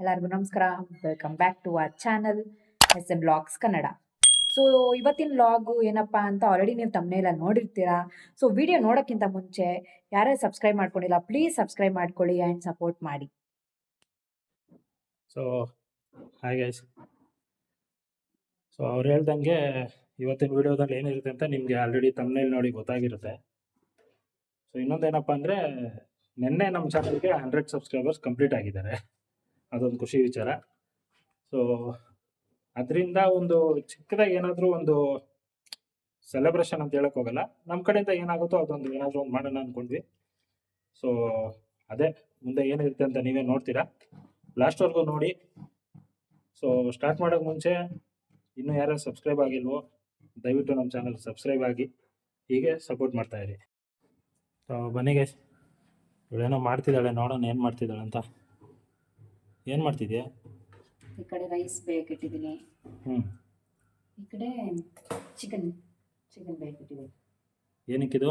ಎಲ್ಲರಿಗೂ ನಮಸ್ಕಾರ. Welcome back to our channel SM blogs Kannada. So ಇವತ್ತಿನ ವ್ಲಾಗು ಏನಪ್ಪಾ ಅಂತ ಆಲ್ರೆಡಿ ನೀವು ತಮ್ಮನೇಲಿ ನೋಡಿರ್ತೀರಾ. ಸೊ ವಿಡಿಯೋ ನೋಡೋಕ್ಕಿಂತ ಮುಂಚೆ ಯಾರ್ಯಾರು ಸಬ್ಸ್ಕ್ರೈಬ್ ಮಾಡ್ಕೊಂಡಿಲ್ಲ ಪ್ಲೀಸ್ ಸಬ್ಸ್ಕ್ರೈಬ್ ಮಾಡ್ಕೊಳ್ಳಿ ಆ್ಯಂಡ್ ಸಪೋರ್ಟ್ ಮಾಡಿ. So hi guys. ಸೊ ಅವ್ರು ಹೇಳ್ದಂಗೆ ಇವತ್ತಿನ ವಿಡಿಯೋದಲ್ಲಿ ಏನಿರುತ್ತೆ ಅಂತ ನಿಮಗೆ ಆಲ್ರೆಡಿ ತಮ್ಮನೇಲಿ ನೋಡಿ ಗೊತ್ತಾಗಿರುತ್ತೆ. ಸೊ ಇನ್ನೊಂದೇನಪ್ಪ ಅಂದರೆ ನಿನ್ನೆ ನಮ್ಮ ಚಾನಲ್ಗೆ 100 ಸಬ್ಸ್ಕ್ರೈಬರ್ಸ್ ಕಂಪ್ಲೀಟ್ ಆಗಿದ್ದಾರೆ. ಅದೊಂದು ಖುಷಿ ವಿಚಾರ. ಸೊ ಅದರಿಂದ ಒಂದು ಚಿಕ್ಕದಾಗಿ ಏನಾದರೂ ಒಂದು ಸೆಲೆಬ್ರೇಷನ್ ಅಂತ ಹೇಳಕ್ ಹೋಗಲ್ಲ, ನಮ್ಮ ಕಡೆಯಿಂದ ಏನಾಗುತ್ತೋ ಅದೊಂದು ಏನಾದರೂ ಒಂದು ಮಾಡೋಣ ಅಂದ್ಕೊಂಡ್ವಿ. ಸೊ ಅದೇ ಮುಂದೆ ಏನಿರುತ್ತೆ ಅಂತ ನೀವೇ ನೋಡ್ತೀರಾ, ಲಾಸ್ಟ್ವರೆಗೂ ನೋಡಿ. ಸೊ ಸ್ಟಾರ್ಟ್ ಮಾಡೋಕ್ಕೆ ಮುಂಚೆ ಇನ್ನೂ ಯಾರು ಸಬ್ಸ್ಕ್ರೈಬ್ ಆಗಿಲ್ವೋ ದಯವಿಟ್ಟು ನಮ್ಮ ಚಾನಲ್ ಸಬ್ಸ್ಕ್ರೈಬ್ ಆಗಿ ಹೀಗೆ ಸಪೋರ್ಟ್ ಮಾಡ್ತಾ ಇರಿ. ಸೊ ಬನ್ನಿ ಗೈಸ್, ಇವಳೇನೋ ಮಾಡ್ತಿದ್ದಾಳೆ, ನೋಡೋಣ ಏನು ಮಾಡ್ತಿದ್ದಾಳೆ ಅಂತ. ಏನು ಮಾಡ್ತಿದ್ಯಾ? ಈ ಕಡೆ ರೈಸ್ ಬೇಕಿಟ್ಟಿದ್ದೀನಿ, ಈ ಕಡೆ ಚಿಕನ್ ಬೇಕಿಟ್ಟಿದ್ದೀನಿ. ಏನಕ್ಕಿದು?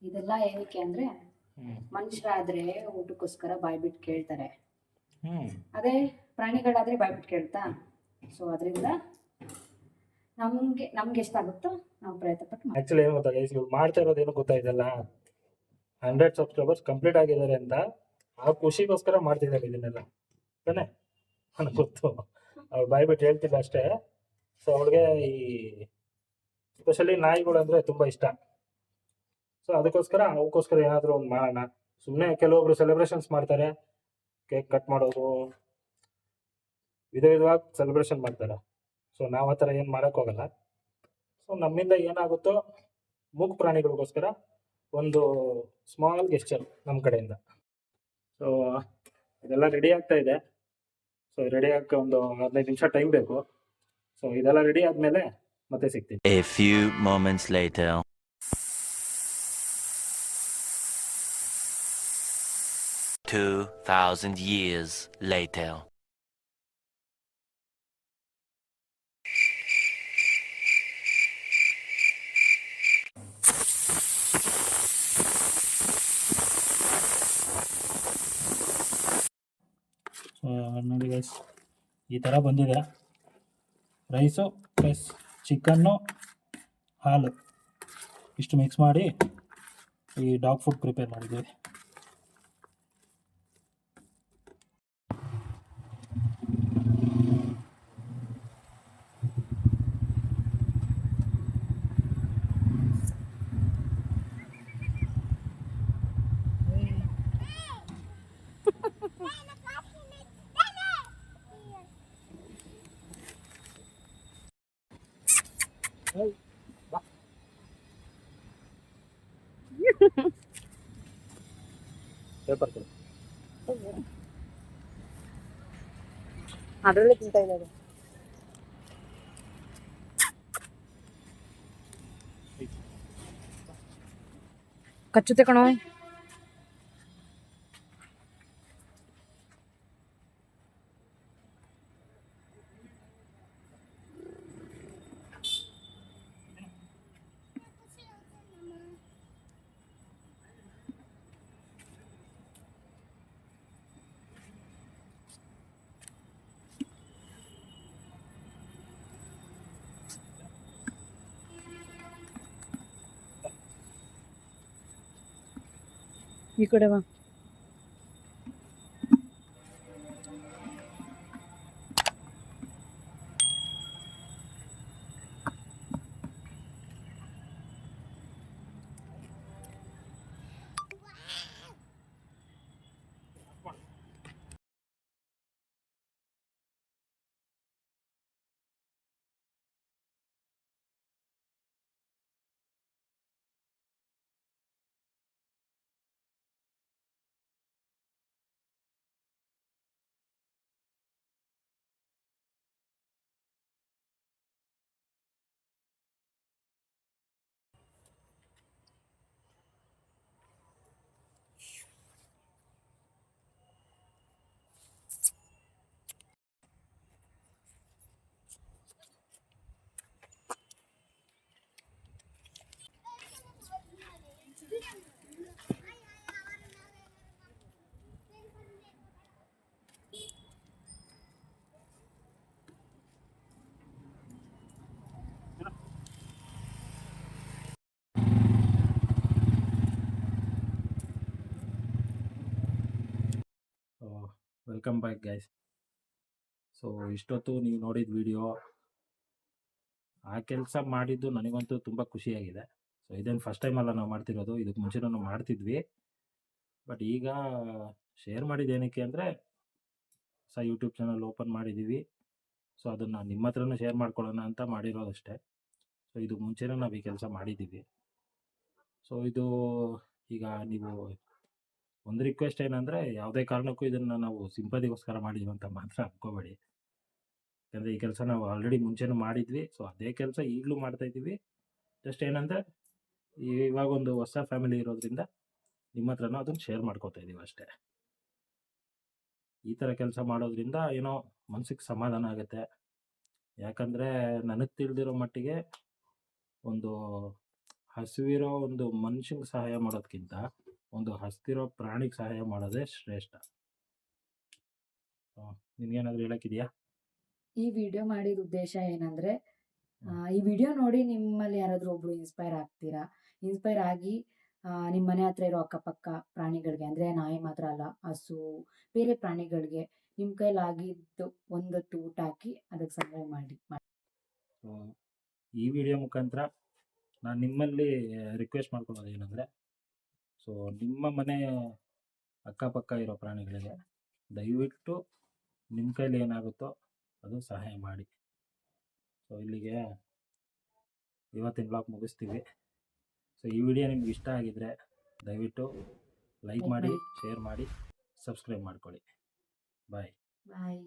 ಇದೆಲ್ಲ ಏನಕ್ಕೆ ಅಂದರೆ ಮನುಷ್ಯರಾದರೆ ಊಟಕ್ಕೋಸ್ಕರ ಬಾಯ್ಬಿಟ್ಟು ಕೇಳ್ತಾರೆ, ಅದೇ ಪ್ರಾಣಿಗಳಾದರೆ ಬಾಯ್ಬಿಟ್ಟು ಕೇಳ್ತಾ. ಸೊ ಅದರಿಂದ ನಮ್ಗೆ ಎಷ್ಟಾಗುತ್ತೋ ನಾವು ಪ್ರಯತ್ನ ಪಟ್ಟು ಆ್ಯಕ್ಚುಲಿ ಏನು ಗೊತ್ತಾ ಗೈಸ್, ಇವ್ರು ಮಾಡ್ತಾ ಇರೋದೇನು ಗೊತ್ತಾಯ್ತಲ್ಲ, 100 ಸಬ್ಸ್ಕ್ರೈಬರ್ಸ್ ಕಂಪ್ಲೀಟ್ ಆಗಿದ್ದಾರೆ ಅಂತ ಆ ಖುಷಿಗೋಸ್ಕರ ಮಾಡ್ತಿದ್ದಾರೆ ಇದನ್ನೆಲ್ಲ ತಾನೇ. ನನಗೆ ಗೊತ್ತು, ಅವ್ರು ಬಾಯ್ಬಿಟ್ಟು ಹೇಳ್ತಿಲ್ಲ ಅಷ್ಟೇ. ಸೊ ಅವ್ಳಿಗೆ ಈ ಸ್ಪೆಷಲಿ ನಾಯಿಗಳು ಅಂದರೆ ತುಂಬ ಇಷ್ಟ. ಸೊ ಅವಕ್ಕೋಸ್ಕರ ಏನಾದರೂ ಒಂದು ಮಾಡೋಣ. ಸುಮ್ಮನೆ ಕೆಲವೊಬ್ರು ಸೆಲೆಬ್ರೇಷನ್ಸ್ ಮಾಡ್ತಾರೆ, ಕೇಕ್ ಕಟ್ ಮಾಡೋದು, ವಿಧವಾಗಿ ಸೆಲೆಬ್ರೇಷನ್ ಮಾಡ್ತಾರೆ. ಸೊ ನಾವು ಆ ಥರ ಏನು ಮಾಡೋಕ್ಕೋಗಲ್ಲ. ಸೊ ನಮ್ಮಿಂದ ಏನಾಗುತ್ತೋ ಮೂಕ ಪ್ರಾಣಿಗಳಿಗೋಸ್ಕರ ಒಂದು ಸ್ಮಾಲ್ ಗೆಸ್ಚರ್ ನಮ್ಮ ಕಡೆಯಿಂದ. ಸೊ ಇದೆಲ್ಲ ರೆಡಿ ಆಗ್ತಾ ಇದೆ. ಸೊ ರೆಡಿ ಆಗಕ್ಕೆ ಒಂದು 15 ನಿಮಿಷ ಟೈಮ್ ಬೇಕು. ಸೊ ಇದೆಲ್ಲ ರೆಡಿ ಆದಮೇಲೆ ಮತ್ತೆ ಸಿಗ್ತೀನಿ. A few moments later. 2000 years later. ನೋಡಿ ಗೈಸ್, ಈ ಥರ ಬಂದಿದೆ. ರೈಸು ಪ್ಲಸ್ ಚಿಕನ್ನು, ಹಾಲು ಇಷ್ಟು ಮಿಕ್ಸ್ ಮಾಡಿ ಈ ಡಾಗ್ ಫುಡ್ ಪ್ರಿಪೇರ್ ಮಾಡಿದ್ದೀವಿ. ಪೇಪರ್ ಕೊಡು. ಅದರಲ್ಲೇ ತಿಂತಾ ಇದ್ದಾರೆ. ಕಚ್ಚುತ್ತೆ ಕಣೋ. ಈ ಕಡೆ ಬಾ. Welcome back guys. ಸೊ ಇಷ್ಟೊತ್ತು ನೀವು ನೋಡಿದ ವಿಡಿಯೋ, ಆ ಕೆಲಸ ಮಾಡಿದ್ದು ನನಗಂತೂ ತುಂಬ ಖುಷಿಯಾಗಿದೆ. ಸೊ ಇದೇನು ಫಸ್ಟ್ ಟೈಮ್ ಅಲ್ಲ ನಾವು ಮಾಡ್ತಿರೋದು, ಇದಕ್ಕೆ ಮುಂಚೆನೂ ಮಾಡ್ತಿದ್ವಿ. ಬಟ್ ಈಗ ಶೇರ್ ಮಾಡಿದ್ದೇನಕ್ಕೆ ಅಂದರೆ ಹೊಸ ಯೂಟ್ಯೂಬ್ ಚಾನಲ್ ಓಪನ್ ಮಾಡಿದ್ದೀವಿ. ಸೊ ಅದನ್ನು ನಿಮ್ಮ ಹತ್ರನೂ ಶೇರ್ ಮಾಡ್ಕೊಳ್ಳೋಣ ಅಂತ ಮಾಡಿರೋದಷ್ಟೇ. ಸೊ ಇದು ಮುಂಚೆನೂ ನಾವು ಈ ಕೆಲಸ ಮಾಡಿದ್ದೀವಿ. ಸೊ ಇದು ಈಗ ನೀವು ಒಂದು ರಿಕ್ವೆಸ್ಟ್ ಏನಂದರೆ, ಯಾವುದೇ ಕಾರಣಕ್ಕೂ ಇದನ್ನು ನಾವು ಸಿಂಪದಿಗೋಸ್ಕರ ಮಾಡಿದ್ವಿ ಅಂತ ಮಾತ್ರ ಅನ್ಕೋಬೇಡಿ. ಯಾಕಂದರೆ ಈ ಕೆಲಸ ನಾವು ಆಲ್ರೆಡಿ ಮುಂಚೆನೂ ಮಾಡಿದ್ವಿ. ಸೊ ಅದೇ ಕೆಲಸ ಈಗಲೂ ಮಾಡ್ತಾಯಿದ್ದೀವಿ. ಜಸ್ಟ್ ಏನಂದರೆ ಇವಾಗ ಒಂದು ಹೊಸ ಫ್ಯಾಮಿಲಿ ಇರೋದ್ರಿಂದ ನಿಮ್ಮ ಹತ್ರನೂ ಅದನ್ನು ಶೇರ್ ಮಾಡ್ಕೋತಾ ಇದ್ದೀವಿ ಅಷ್ಟೇ. ಈ ಥರ ಕೆಲಸ ಮಾಡೋದ್ರಿಂದ ಏನೋ ಮನಸ್ಸಿಗೆ ಸಮಾಧಾನ ಆಗುತ್ತೆ. ಯಾಕಂದರೆ ನನಗೆ ತಿಳಿದಿರೋ ಮಟ್ಟಿಗೆ ಒಂದು ಹಸಿವಿರೋ ಒಂದು ಮನುಷ್ಯಂಗೆ ಸಹಾಯ ಮಾಡೋದಕ್ಕಿಂತ ಒಂದು ಹಸ್ತಿರೋ ಪ್ರಾಣಿಗೆ ಸಹಾಯ ಮಾಡೋದೇ ಶ್ರೇಷ್ಠ. ನಿನ್ಗೇನಾದರೂ ಹೇಳೋಕ್ಕಿದೆಯಾ? ಈ ವಿಡಿಯೋ ಮಾಡಿದ ಉದ್ದೇಶ ಏನಂದ್ರೆ, ಈ ವಿಡಿಯೋ ನೋಡಿ ನಿಮ್ಮಲ್ಲಿ ಯಾರಾದರೂ ಒಬ್ರು ಇನ್ಸ್ಪೈರ್ ಆಗ್ತೀರಾ. ಇನ್ಸ್ಪೈರ್ ಆಗಿ ನಿಮ್ಮ ಮನೆ ಹತ್ರ ಇರೋ ಅಕ್ಕಪಕ್ಕ ಪ್ರಾಣಿಗಳಿಗೆ, ಅಂದರೆ ನಾಯಿ ಮಾತ್ರ ಅಲ್ಲ, ಹಸು, ಬೇರೆ ಪ್ರಾಣಿಗಳಿಗೆ ನಿಮ್ಮ ಕೈಲಾಗಿದ್ದು ಒಂದೊತ್ತು ಊಟ ಹಾಕಿ ಅದಕ್ಕೆ ಸಹಾಯ ಮಾಡಿ. ಸೊ ಈ ವಿಡಿಯೋ ಮುಖಾಂತರ ನಾನು ನಿಮ್ಮಲ್ಲಿ ರಿಕ್ವೆಸ್ಟ್ ಮಾಡ್ಕೊಳ್ಳೋದು ಏನಂದರೆ, ಸೊ ನಿಮ್ಮ ಮನೆ ಅಕ್ಕಪಕ್ಕ ಇರೋ ಪ್ರಾಣಿಗಳಿಗೆ ದಯವಿಟ್ಟು ನಿಮ್ಮ ಕೈಲಿ ಏನಾಗುತ್ತೋ ಅದು ಸಹಾಯ ಮಾಡಿ. ಸೊ ಇಲ್ಲಿಗೆ ಇವತ್ತಿನ ಬ್ಲಾಗ್ ಮುಗಿಸ್ತೀವಿ. ಸೊ ಈ ವಿಡಿಯೋ ನಿಮ್ಗೆ ಇಷ್ಟ ಆಗಿದರೆ ದಯವಿಟ್ಟು ಲೈಕ್ ಮಾಡಿ, ಶೇರ್ ಮಾಡಿ, ಸಬ್ಸ್ಕ್ರೈಬ್ ಮಾಡ್ಕೊಳ್ಳಿ. ಬಾಯ್. ಬಾಯ್.